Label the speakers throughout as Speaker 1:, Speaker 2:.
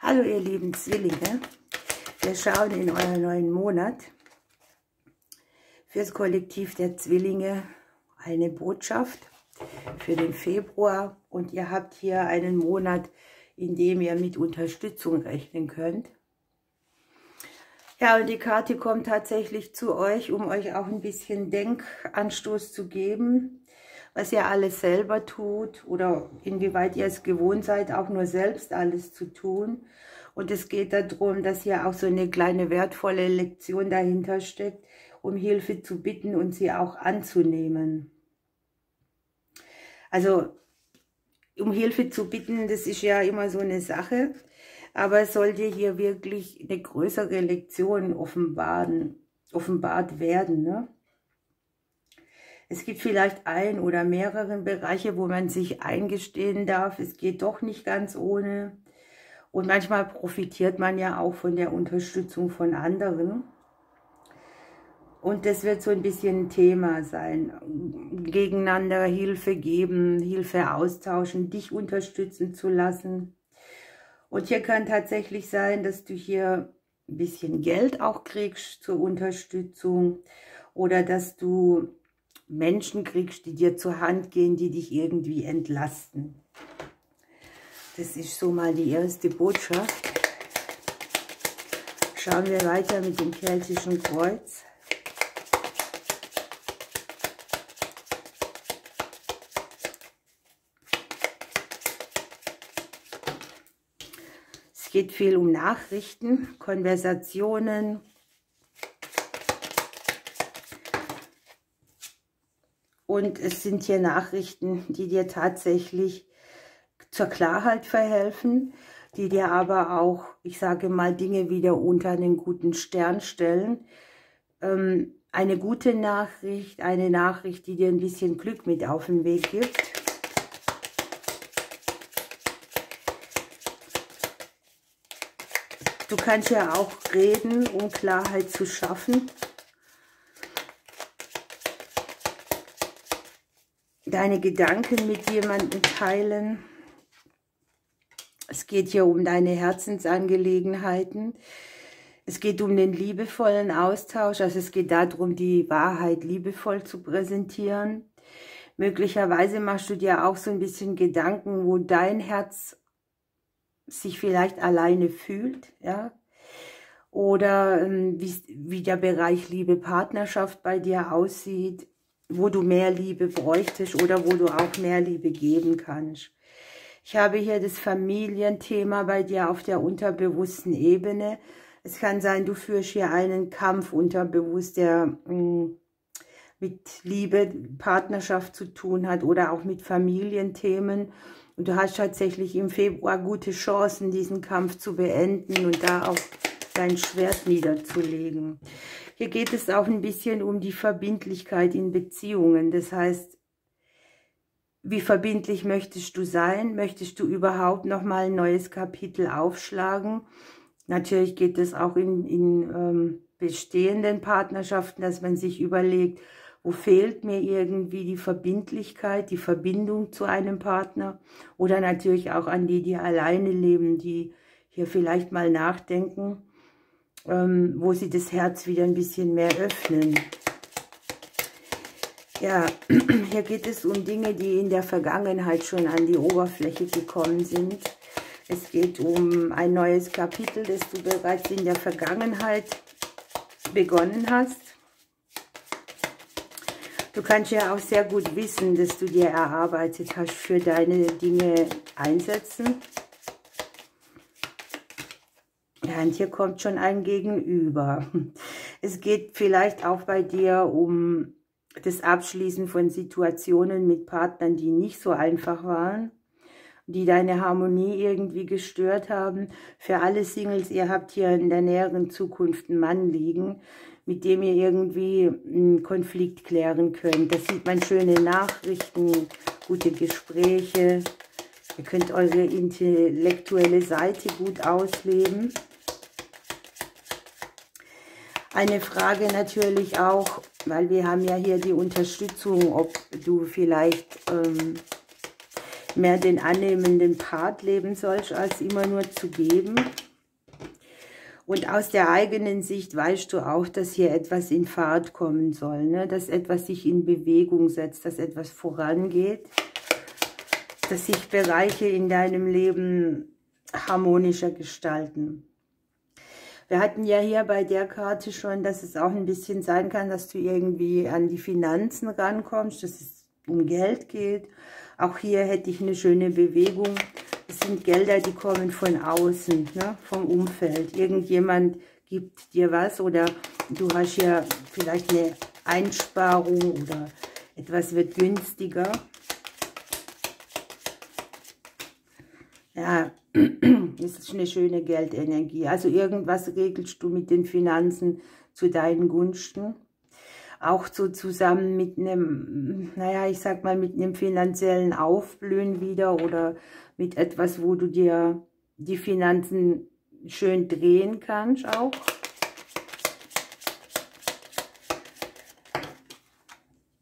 Speaker 1: Hallo ihr lieben Zwillinge, wir schauen in euren neuen Monat fürs Kollektiv der Zwillinge eine Botschaft für den Februar und ihr habt hier einen Monat, in dem ihr mit Unterstützung rechnen könnt. Ja, und die Karte kommt tatsächlich zu euch, um euch auch ein bisschen Denkanstoß zu geben, was ihr alles selber tut oder inwieweit ihr es gewohnt seid, auch nur selbst alles zu tun. Und es geht darum, dass hier auch so eine kleine wertvolle Lektion dahinter steckt, um Hilfe zu bitten und sie auch anzunehmen. Also, um Hilfe zu bitten, das ist ja immer so eine Sache, aber es sollte hier wirklich eine größere Lektion offenbart werden, ne? Es gibt vielleicht ein oder mehrere Bereiche, wo man sich eingestehen darf, es geht doch nicht ganz ohne. Und manchmal profitiert man ja auch von der Unterstützung von anderen. Und das wird so ein bisschen ein Thema sein. Gegeneinander Hilfe geben, Hilfe austauschen, dich unterstützen zu lassen. Und hier kann tatsächlich sein, dass du hier ein bisschen Geld auch kriegst zur Unterstützung. Oder dass du Menschen kriegst, die dir zur Hand gehen, die dich irgendwie entlasten. Das ist so mal die erste Botschaft. Schauen wir weiter mit dem keltischen Kreuz. Es geht viel um Nachrichten, Konversationen. Und es sind hier Nachrichten, die dir tatsächlich zur Klarheit verhelfen, die dir aber auch, ich sage mal, Dinge wieder unter einen guten Stern stellen. Eine gute Nachricht, eine Nachricht, die dir ein bisschen Glück mit auf den Weg gibt. Du kannst ja auch reden, um Klarheit zu schaffen. Deine Gedanken mit jemandem teilen. Es geht hier um deine Herzensangelegenheiten. Es geht um den liebevollen Austausch. Also es geht darum, die Wahrheit liebevoll zu präsentieren. Möglicherweise machst du dir auch so ein bisschen Gedanken, wo dein Herz sich vielleicht alleine fühlt, ja. Oder wie der Bereich Liebe, Partnerschaft bei dir aussieht, wo du mehr Liebe bräuchtest oder wo du auch mehr Liebe geben kannst. Ich habe hier das Familienthema bei dir auf der unterbewussten Ebene. Es kann sein, du führst hier einen Kampf unterbewusst, der mit Liebe, Partnerschaft zu tun hat oder auch mit Familienthemen. Und du hast tatsächlich im Februar gute Chancen, diesen Kampf zu beenden und da auch dein Schwert niederzulegen. Hier geht es auch ein bisschen um die Verbindlichkeit in Beziehungen. Das heißt, wie verbindlich möchtest du sein? Möchtest du überhaupt nochmal ein neues Kapitel aufschlagen? Natürlich geht es auch in bestehenden Partnerschaften, dass man sich überlegt, wo fehlt mir irgendwie die Verbindlichkeit, die Verbindung zu einem Partner? Oder natürlich auch an die, die alleine leben, die hier vielleicht mal nachdenken, wo sie das Herz wieder ein bisschen mehr öffnen. Ja, hier geht es um Dinge, die in der Vergangenheit schon an die Oberfläche gekommen sind. Es geht um ein neues Kapitel, das du bereits in der Vergangenheit begonnen hast. Du kannst ja auch sehr gut wissen, dass du dir erarbeitet hast, für deine Dinge einsetzen. Ja, und hier kommt schon ein Gegenüber. Es geht vielleicht auch bei dir um das Abschließen von Situationen mit Partnern, die nicht so einfach waren, die deine Harmonie irgendwie gestört haben. Für alle Singles, ihr habt hier in der näheren Zukunft einen Mann liegen, mit dem ihr irgendwie einen Konflikt klären könnt. Da sieht man schöne Nachrichten, gute Gespräche. Ihr könnt eure intellektuelle Seite gut ausleben. Eine Frage natürlich auch, weil wir haben ja hier die Unterstützung, ob du vielleicht mehr den annehmenden Part leben sollst, als immer nur zu geben. Und aus der eigenen Sicht weißt du auch, dass hier etwas in Fahrt kommen soll, ne? Dass etwas sich in Bewegung setzt, dass etwas vorangeht, dass sich Bereiche in deinem Leben harmonischer gestalten. Wir hatten ja hier bei der Karte schon, dass es auch ein bisschen sein kann, dass du irgendwie an die Finanzen rankommst, dass es um Geld geht. Auch hier hätte ich eine schöne Bewegung. Es sind Gelder, die kommen von außen, ne, vom Umfeld. Irgendjemand gibt dir was oder du hast ja vielleicht eine Einsparung oder etwas wird günstiger. Ja, das ist eine schöne Geldenergie. Also irgendwas regelst du mit den Finanzen zu deinen Gunsten. Auch so zusammen mit einem, naja, ich sag mal, mit einem finanziellen Aufblühen wieder oder mit etwas, wo du dir die Finanzen schön drehen kannst auch.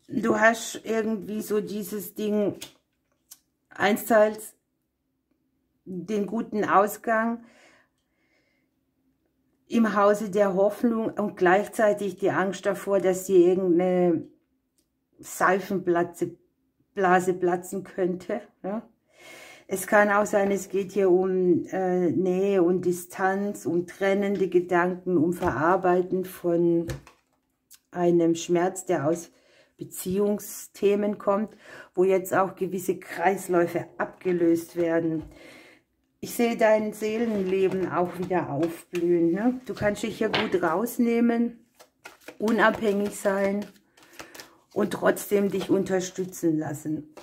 Speaker 1: Du hast irgendwie so dieses Ding, einsteils den guten Ausgang im Hause der Hoffnung und gleichzeitig die Angst davor, dass dir irgendeine Seifenblase platzen könnte. Ja? Es kann auch sein, es geht hier um Nähe und Distanz, um trennende Gedanken, um Verarbeiten von einem Schmerz, der aus Beziehungsthemen kommt, wo jetzt auch gewisse Kreisläufe abgelöst werden. Ich sehe dein Seelenleben auch wieder aufblühen. Ne? Du kannst dich hier gut rausnehmen, unabhängig sein und trotzdem dich unterstützen lassen.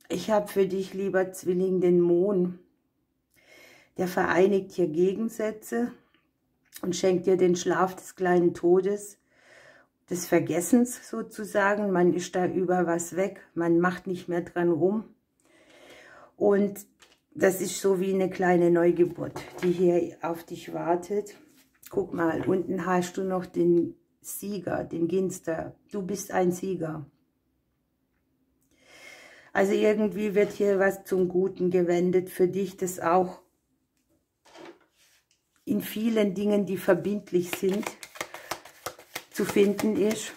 Speaker 1: Ich habe für dich, lieber Zwilling, den Mond. Der vereinigt hier Gegensätze und schenkt dir den Schlaf des kleinen Todes, des Vergessens sozusagen. Man ist da über was weg, man macht nicht mehr dran rum. Und das ist so wie eine kleine Neugeburt, die hier auf dich wartet. Guck mal, unten hast du noch den Sieger, den Ginster. Du bist ein Sieger. Also irgendwie wird hier was zum Guten gewendet für dich, das auch in vielen Dingen, die verbindlich sind, zu finden ist.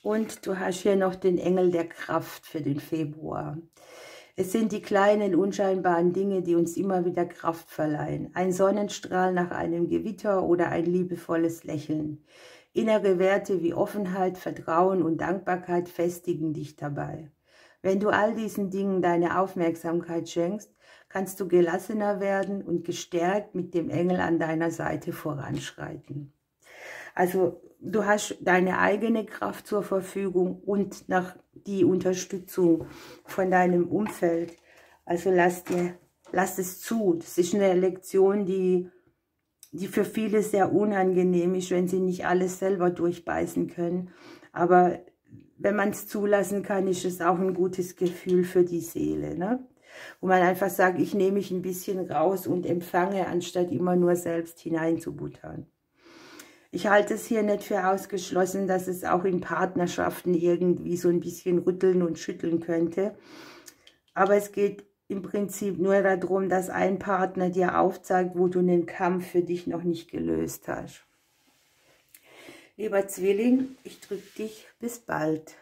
Speaker 1: Und du hast hier noch den Engel der Kraft für den Februar. Es sind die kleinen, unscheinbaren Dinge, die uns immer wieder Kraft verleihen. Ein Sonnenstrahl nach einem Gewitter oder ein liebevolles Lächeln. Innere Werte wie Offenheit, Vertrauen und Dankbarkeit festigen dich dabei. Wenn du all diesen Dingen deine Aufmerksamkeit schenkst, kannst du gelassener werden und gestärkt mit dem Engel an deiner Seite voranschreiten. Also du hast deine eigene Kraft zur Verfügung und nach die Unterstützung von deinem Umfeld. Also lass es zu. Das ist eine Lektion, die für viele sehr unangenehm ist, wenn sie nicht alles selber durchbeißen können. Aber wenn man es zulassen kann, ist es auch ein gutes Gefühl für die Seele, ne? Wo man einfach sagt, ich nehme mich ein bisschen raus und empfange, anstatt immer nur selbst hineinzubuttern. Ich halte es hier nicht für ausgeschlossen, dass es auch in Partnerschaften irgendwie so ein bisschen rütteln und schütteln könnte. Aber es geht im Prinzip nur darum, dass ein Partner dir aufzeigt, wo du einen Kampf für dich noch nicht gelöst hast. Lieber Zwilling, ich drücke dich. Bis bald.